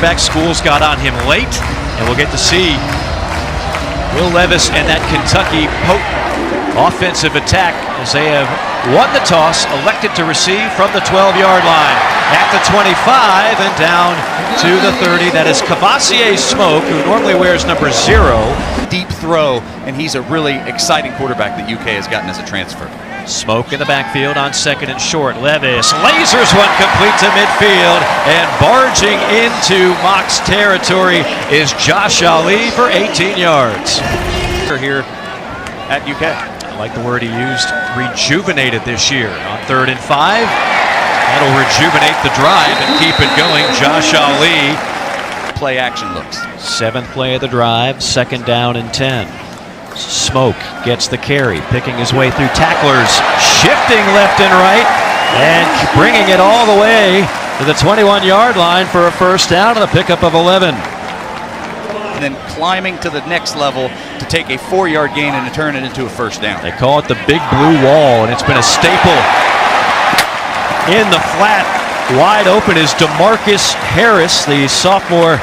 quarterback. Schools got on him late, and we'll get to see Will Levis and that Kentucky potent offensive attack as they have won the toss, elected to receive from the 12-yard line at the 25 and down to the 30. That is Cavassier Smoke, who normally wears number 0. Deep throw, and he's a really exciting quarterback that UK has gotten as a transfer. Smoke in the backfield on second and short. Levis lasers one complete to midfield, and barging into Mock's territory is Josh Ali for 18 yards. Here at UK. I like the word he used, rejuvenated this year on 3rd and 5. That'll rejuvenate the drive and keep it going. Josh Ali. Play action looks. 7th play of the drive, 2nd down and 10. Smoke gets the carry, picking his way through tacklers, shifting left and right, and bringing it all the way to the 21-yard line for a first down and a pickup of 11. And then climbing to the next level to take a 4-yard gain and to turn it into a first down. They call it the Big Blue Wall, and it's been a staple in the flat. Wide open is DeMarcus Harris, the sophomore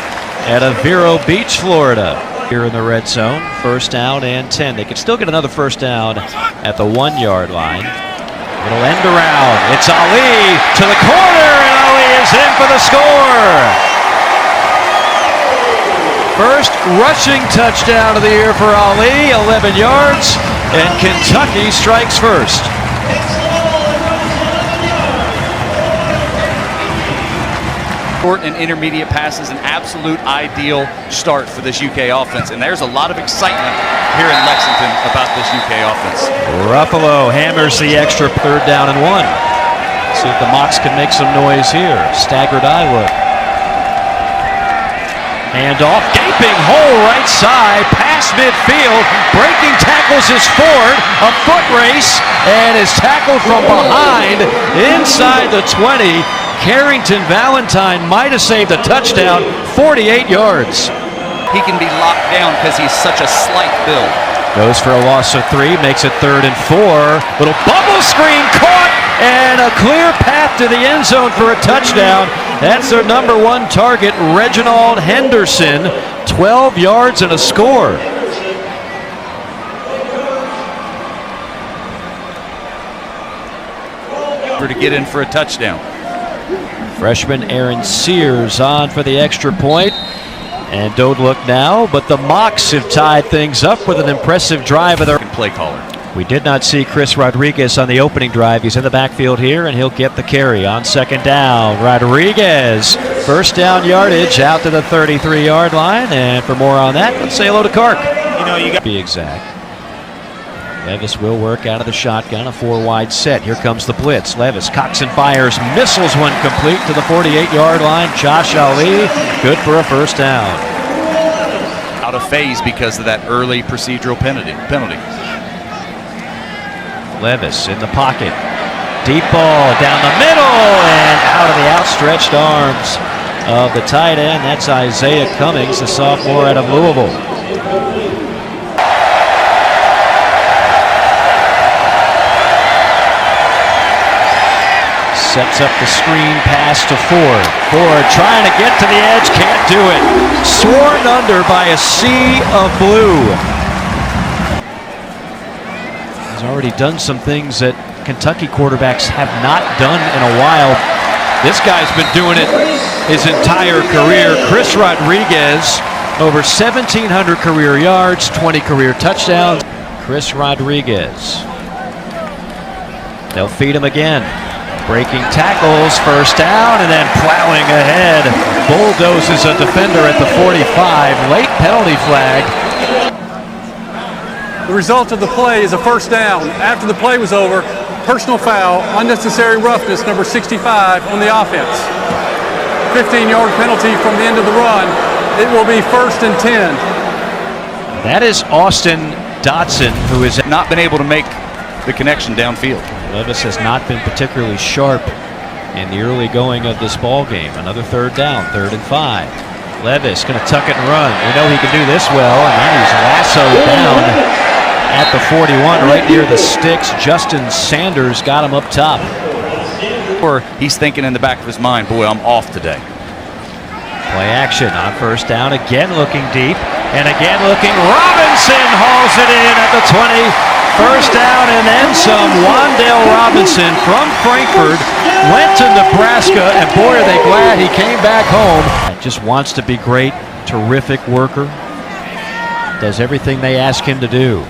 out of Vero Beach, Florida. Here in the red zone, first down and 10. They could still get another first down at the 1-yard line. It'll end around. It's Ali to the corner, and Ali is in for the score. First rushing touchdown of the year for Ali, 11 yards, and Kentucky strikes first. Short and intermediate passes, an absolute ideal start for this UK offense, and there's a lot of excitement here in Lexington about this UK offense. Ruffalo hammers the extra 3rd down and 1. See if the Mocs can make some noise here. Staggered eye look. Hand off, gaping hole right side, past midfield, breaking tackles is Ford, a foot race, and is tackled from behind inside the 20. Carrington Valentine might have saved a touchdown, 48 yards. He can be locked down because he's such a slight build. Goes for a loss of 3, makes it 3rd and 4. Little bubble screen caught, and a clear path to the end zone for a touchdown. That's their number 1 target, Reginald Henderson, 12 yards and a score. To get in for a touchdown. Freshman Aaron Sears on for the extra point. And don't look now, but the Mocs have tied things up with an impressive drive of their play caller. We did not see Chris Rodriguez on the opening drive. He's in the backfield here, and he'll get the carry on 2nd down. Rodriguez, first down yardage out to the 33-yard line. And for more on that, let's say hello to Kark. You know, you got to be exact. Levis will work out of the shotgun, a 4-wide set. Here comes the blitz. Levis cocks and fires, missiles one complete to the 48-yard line. Josh Ali, good for a first down. Out of phase because of that early procedural penalty. Levis in the pocket. Deep ball down the middle and out of the outstretched arms of the tight end. That's Isaiah Cummings, the sophomore out of Louisville. Sets up the screen pass to Ford. Ford trying to get to the edge, can't do it. Sworn under by a sea of blue. He's already done some things that Kentucky quarterbacks have not done in a while. This guy's been doing it his entire career. Chris Rodriguez, over 1,700 career yards, 20 career touchdowns. Chris Rodriguez. They'll feed him again. Breaking tackles, first down, and then plowing ahead. Bulldozes a defender at the 45. Late penalty flag. The result of the play is a first down. After the play was over, personal foul, unnecessary roughness, number 65 on the offense. 15-yard penalty from the end of the run. It will be 1st and 10. That is Austin Dotson, who has not been able to make the connection downfield. Levis has not been particularly sharp in the early going of this ball game. Another 3rd down, 3rd and 5. Levis going to tuck it and run. We know he can do this well, and then he's lassoed down at the 41, right near the sticks. Justin Sanders got him up top. Or he's thinking in the back of his mind, boy, I'm off today. Play action on first down, again looking deep, and again looking. Robinson hauls it in at the 20. First down and then some. Wandale Robinson from Frankfurt went to Nebraska, and boy, are they glad he came back home. Just wants to be great, terrific worker. Does everything they ask him to do.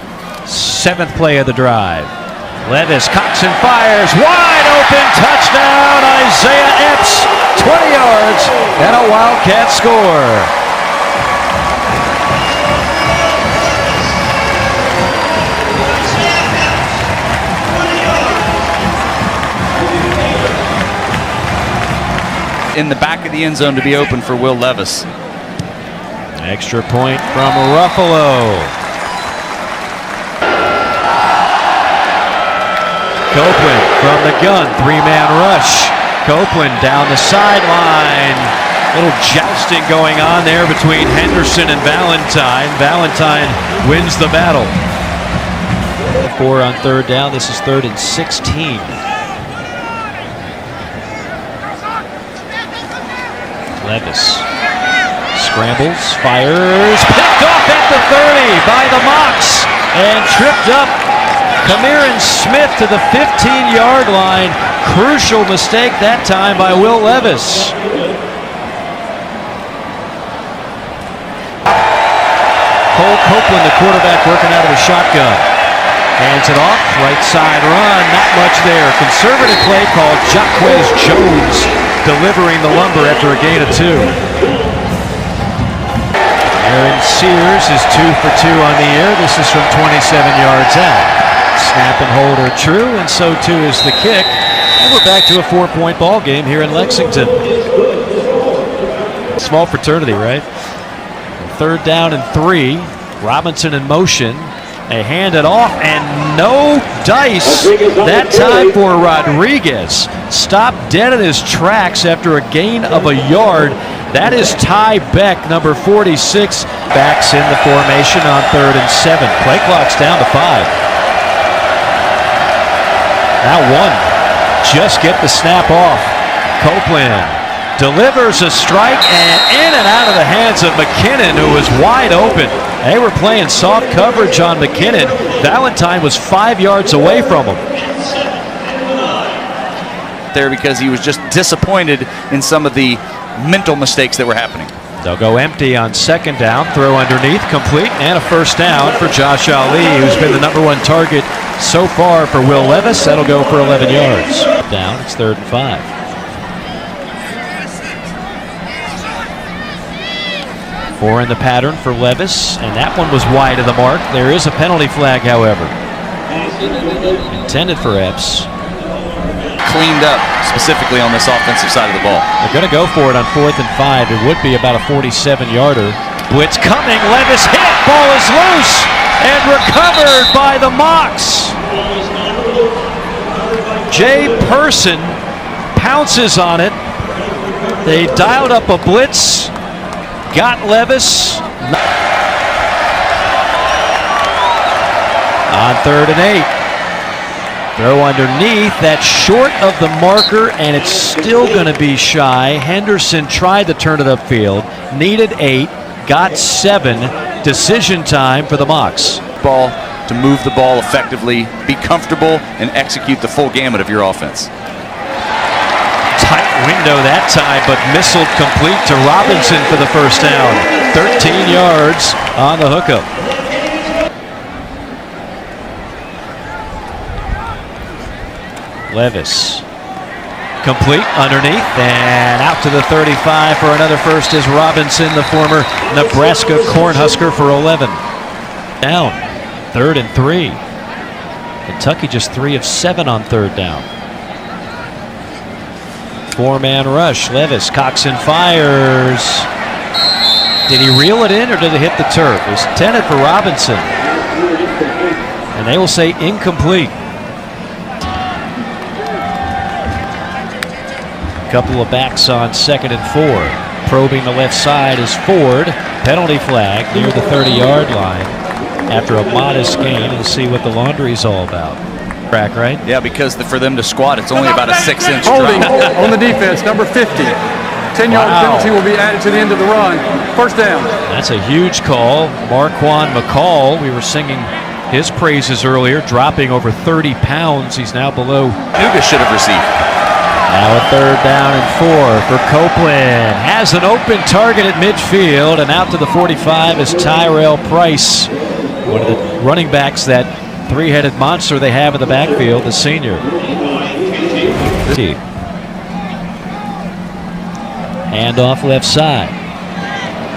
7th play of the drive. Levis cocks and fires, wide open, touchdown, Isaiah Epps, 20 yards, and a Wildcat score. In the back of the end zone to be open for Will Levis. Extra point from Ruffalo. Copeland from the gun, 3-man rush. Copeland down the sideline. Little jousting going on there between Henderson and Valentine. Valentine wins the battle. 4 on third down. This is 3rd and 16. Levis scrambles, fires, picked off at the 30 by the Mocs, and tripped up. Kamiron Smith to the 15-yard line. Crucial mistake that time by Will Levis. Cole Copeland, the quarterback, working out of the shotgun. Hands it off, right side run, not much there. Conservative play called Jaquez Jones, delivering the lumber after a gain of 2. Aaron Sears is 2 for 2 on the year. This is from 27 yards out. Snap and hold are true, and so too is the kick. And we're back to a 4-point ball game here in Lexington. Small fraternity, right? 3rd down and 3. Robinson in motion. They hand it off, and no dice that time for Rodriguez. Stopped dead in his tracks after a gain of a yard. That is Ty Beck, number 46. Backs in the formation on 3rd and 7. Play clock's down to 5. Now 1. Just get the snap off. Copeland delivers a strike, and in and out of the hands of McKinnon, who was wide open. They were playing soft coverage on McKinnon. Valentine was 5 yards away from him. There because he was just disappointed in some of the mental mistakes that were happening. They'll go empty on 2nd down, throw underneath, complete, and a first down for Josh Ali, who's been the number 1 target so far for Will Levis. That'll go for 11 yards. Down, it's 3rd and 5. Four in the pattern for Levis, and that one was wide of the mark. There is a penalty flag, however. Intended for Epps. Cleaned up specifically on this offensive side of the ball. They're going to go for it on 4th and 5. It would be about a 47-yarder. Blitz coming. Levis hit. Ball is loose and recovered by the Mocs. Jay Person pounces on it. They dialed up a blitz. Got Levis. On 3rd and 8. Throw underneath, that's short of the marker, and it's still going to be shy. Henderson tried to turn it upfield, needed 8, got 7. Decision time for the Mocs. Ball to move the ball effectively, be comfortable, and execute the full gamut of your offense. Tight window that time, but missiled complete to Robinson for the first down. 13 yards on the hookup. Levis. Complete underneath and out to the 35 for another first is Robinson, the former Nebraska Cornhusker, for 11. Down. 3rd and 3. Kentucky just 3 of 7 on 3rd down. 4-man rush. Levis cocks and fires. Did he reel it in or did it hit the turf? It was intended for Robinson. And they will say incomplete. Couple of backs on 2nd and 4. Probing the left side is Ford. Penalty flag near the 30-yard line after a modest gain. We'll see what the laundry's all about. Crack, right? Yeah, because for them to squat, it's only about a 6-inch Holding drop. on the defense, number 50. 10-yard penalty will be added to the end of the run. First down. That's a huge call. Marquand McCall, we were singing his praises earlier, dropping over 30 pounds. He's now below. Chattanooga should have received. Now a 3rd down and 4 for Copeland. Has an open target at midfield, and out to the 45 is Tyrell Price, one of the running backs, that three-headed monster they have in the backfield, the senior. Handoff left side.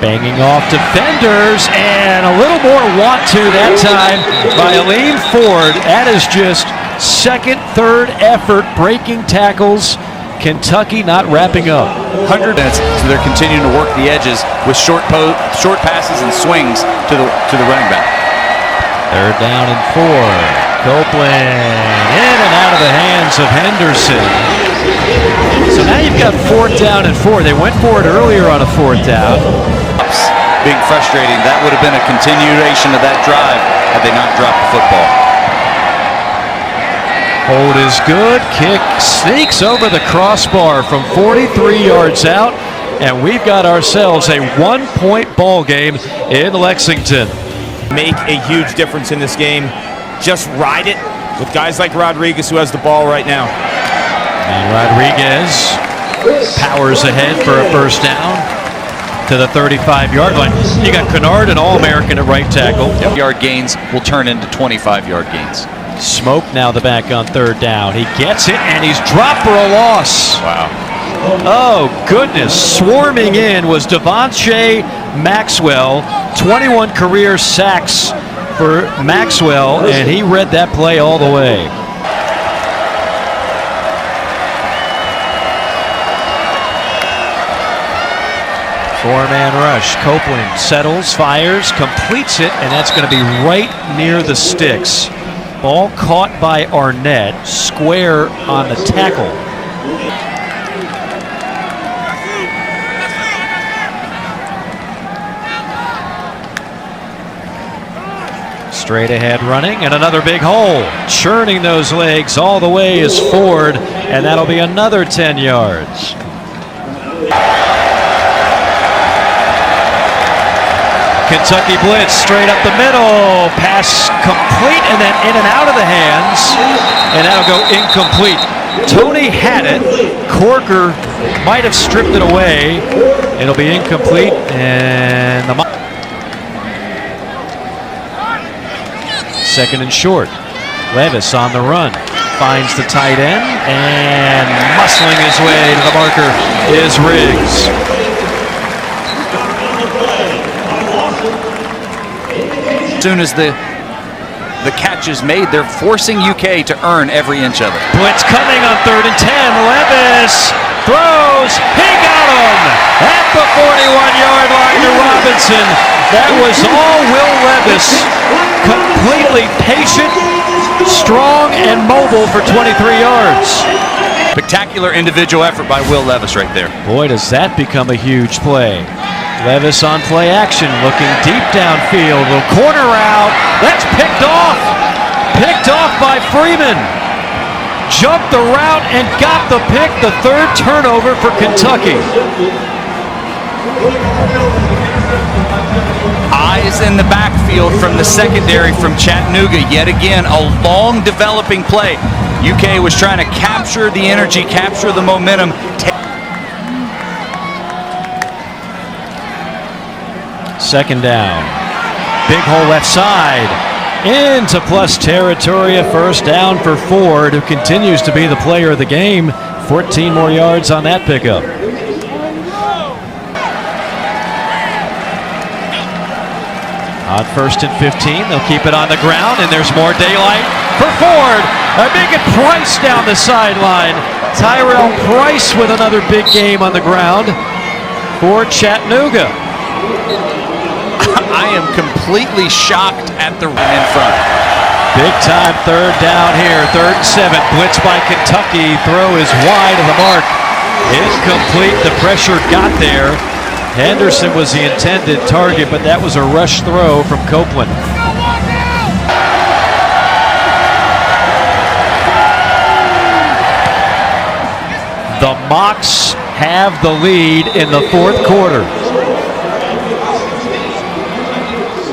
Banging off defenders, and a little more want to that time by Aline Ford. That is just second, third effort breaking tackles. Kentucky not wrapping up. 100 minutes, so they're continuing to work the edges with short passes and swings to the running back. 3rd down and 4. Copeland in and out of the hands of Henderson. So now you've got 4th down and 4. They went for it earlier on a 4th down. Being frustrating. That would have been a continuation of that drive had they not dropped the football. Hold is good. Kick sneaks over the crossbar from 43 yards out, and we've got ourselves a 1-point ball game in Lexington. Make a huge difference in this game. Just ride it with guys like Rodriguez, who has the ball right now. And Rodriguez powers ahead for a first down to the 35-yard line. You got Kennard, an All-American at right tackle. Yard gains will turn into 25-yard gains. Smoke now the back on 3rd down. He gets it, and he's dropped for a loss. Wow. Oh, goodness. Swarming in was Devontae Maxwell. 21 career sacks for Maxwell, and he read that play all the way. Four-man rush. Copeland settles, fires, completes it, and that's going to be right near the sticks. Ball caught by Arnett, square on the tackle. Straight ahead running, and another big hole. Churning those legs all the way is Ford, and that'll be another 10 yards. Kentucky blitz straight up the middle. Pass complete, and then in and out of the hands, and that'll go incomplete. Tony had it. Corker might have stripped it away. It'll be incomplete, and the 2nd and short. Levis on the run. Finds the tight end, and muscling his way to the marker is Riggs. As soon as the catch is made, they're forcing UK to earn every inch of it. Blitz coming on 3rd and 10. Levis throws. He got him at the 41-yard line to Robinson. That was all Will Levis. Completely patient, strong, and mobile for 23 yards. Spectacular individual effort by Will Levis right there. Boy, does that become a huge play. Levis on play action, looking deep downfield. Little corner route. That's picked off. Picked off by Freeman. Jumped the route and got the pick. The 3rd turnover for Kentucky. Eyes in the backfield from the secondary from Chattanooga. Yet again, a long developing play. UK was trying to capture the energy, capture the momentum. 2nd down. Big hole left side. Into plus territory. A first down for Ford, who continues to be the player of the game. 14 more yards on that pickup. On 1st and 15, they'll keep it on the ground, and there's more daylight for Ford. A big Price down the sideline. Tyrell Price with another big game on the ground for Chattanooga. I am completely shocked at the run in front. Big time 3rd down here. 3rd and 7. Blitz by Kentucky. Throw is wide of the mark. Incomplete. The pressure got there. Henderson was the intended target, but that was a rush throw from Copeland. The Mocs have the lead in the fourth quarter.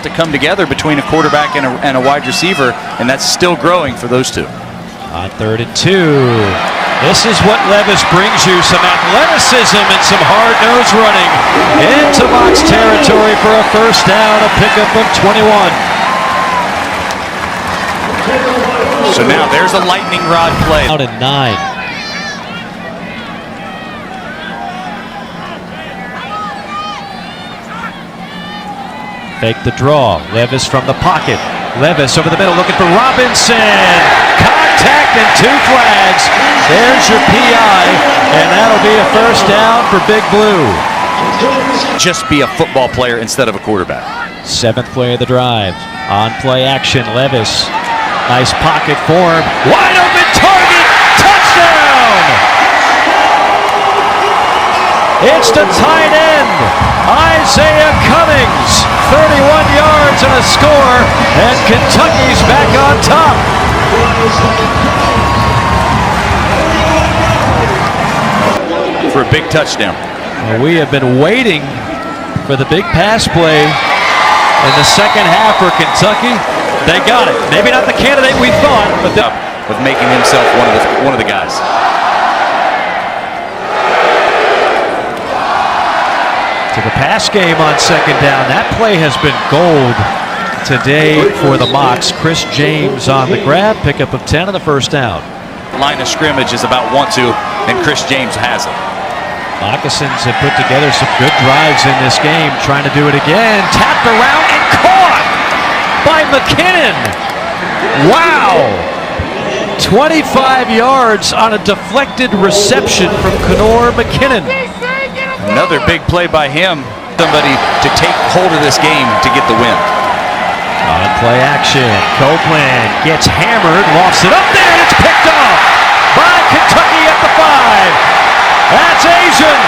To come together between a quarterback and a wide receiver, and that's still growing for those two. On 3rd and 2. This is what Levis brings you, some athleticism and some hard-nosed running into Mox territory for a first down, a pickup of 21. So now there's a lightning rod play. Out at 9. Fake the draw. Levis from the pocket. Levis over the middle looking for Robinson. Contact and 2 flags. There's your PI, and that'll be a first down for Big Blue. Just be a football player instead of a quarterback. 7th play of the drive. On play action, Levis. Nice pocket form. Wide open target. Touchdown! It's the tight end, Isaiah Cummings. 31 yards and a score, and Kentucky's back on top. For a big touchdown. Well, we have been waiting for the big pass play in the second half for Kentucky. They got it. Maybe not the candidate we thought, but with making himself one of the guys. To the pass game on 2nd down. That play has been gold today for the Mocs. Chris James on the grab, pickup of 10 on the first down. Line of scrimmage is about want to, and Chris James has it. Moccasins have put together some good drives in this game, trying to do it again. Tapped around and caught by McKinnon. Wow! 25 yards on a deflected reception from Kenor McKinnon. Another big play by him. Somebody to take hold of this game to get the win. On play action, Copeland gets hammered, lofts it up there, and it's picked off by Kentucky at the 5. That's Asian.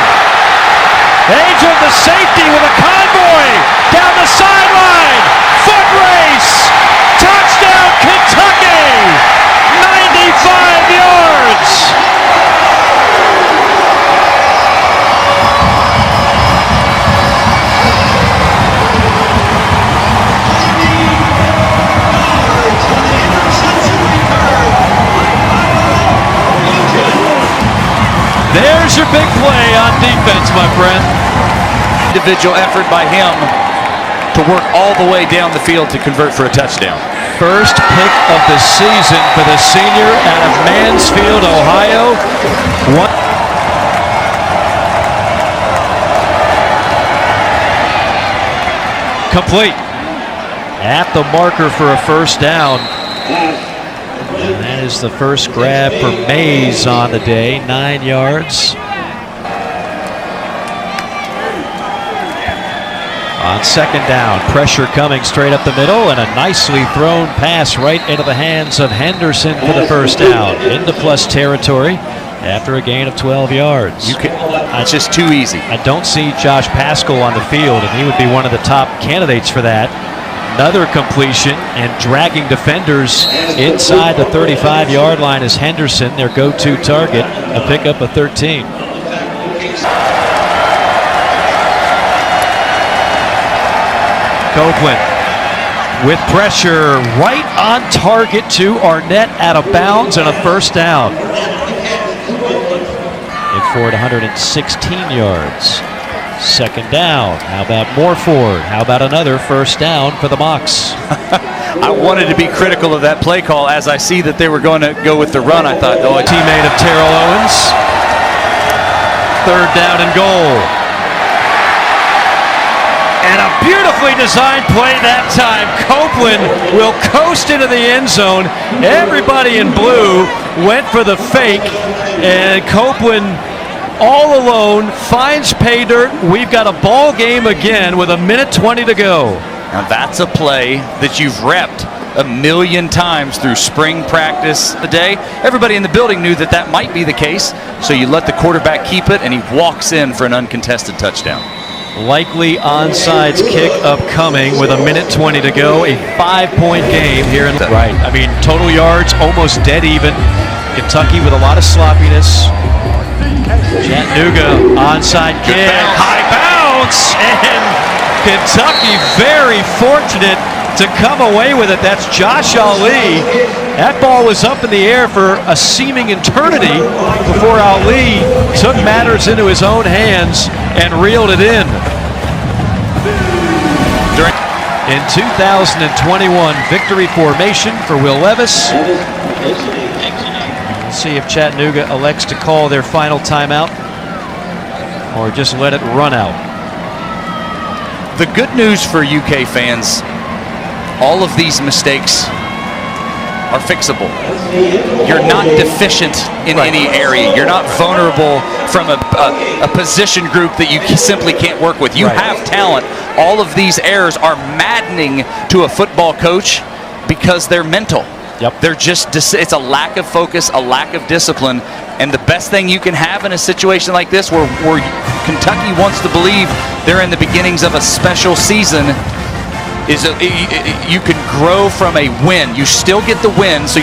Asian, the safety with a convoy down the sideline. Foot race. Touchdown, Kentucky. 95 yards. There's your big play on defense, my friend. Individual effort by him to work all the way down the field to convert for a touchdown. First pick of the season for the senior out of Mansfield, Ohio. Complete. At the marker for a first down. And that is the first grab for Mays on the day, 9 yards. On 2nd down, pressure coming straight up the middle, and a nicely thrown pass right into the hands of Henderson for the first down. Into plus territory after a gain of 12 yards. It's just too easy. I don't see Josh Paschal on the field, and he would be one of the top candidates for that. Another completion and dragging defenders inside the 35-yard line is Henderson, their go-to target, a pickup of 13. Copeland with pressure right on target to Arnett, out of bounds, and a first down. In Ford, 116 yards. 2nd down. How about Morford? How about another first down for the Mocs? I wanted to be critical of that play call. As I see that they were going to go with the run, I thought, oh, A teammate of Terrell Owens. 3rd down and goal. And a beautifully designed play that time. Copeland will coast into the end zone. Everybody in blue went for the fake, and Copeland all alone finds pay dirt. We've got a ball game again with 1:20 to go. Now that's a play that you've repped a million times through spring practice today. Everybody in the building knew that that might be the case, so you let the quarterback keep it, and he walks in for an uncontested touchdown. Likely onside kick upcoming with 1:20 to go. A 5-point game here in the right. I mean, total yards almost dead even. Kentucky with a lot of sloppiness. Chattanooga onside kick, high bounce, and Kentucky very fortunate to come away with it. That's Josh Ali. That ball was up in the air for a seeming eternity before Ali took matters into his own hands and reeled it in. In 2021, victory formation for Will Levis. We'll see if Chattanooga elects to call their final timeout or just let it run out. The good news for UK fans, all of these mistakes are fixable. You're not deficient in any area. You're not vulnerable from a position group that you simply can't work with. You have talent. All of these errors are maddening to a football coach because they're mental. They're just, it's a lack of focus, a lack of discipline. And the best thing you can have in a situation like this where Kentucky wants to believe they're in the beginnings of a special season is you can grow from a win. You still get the win, so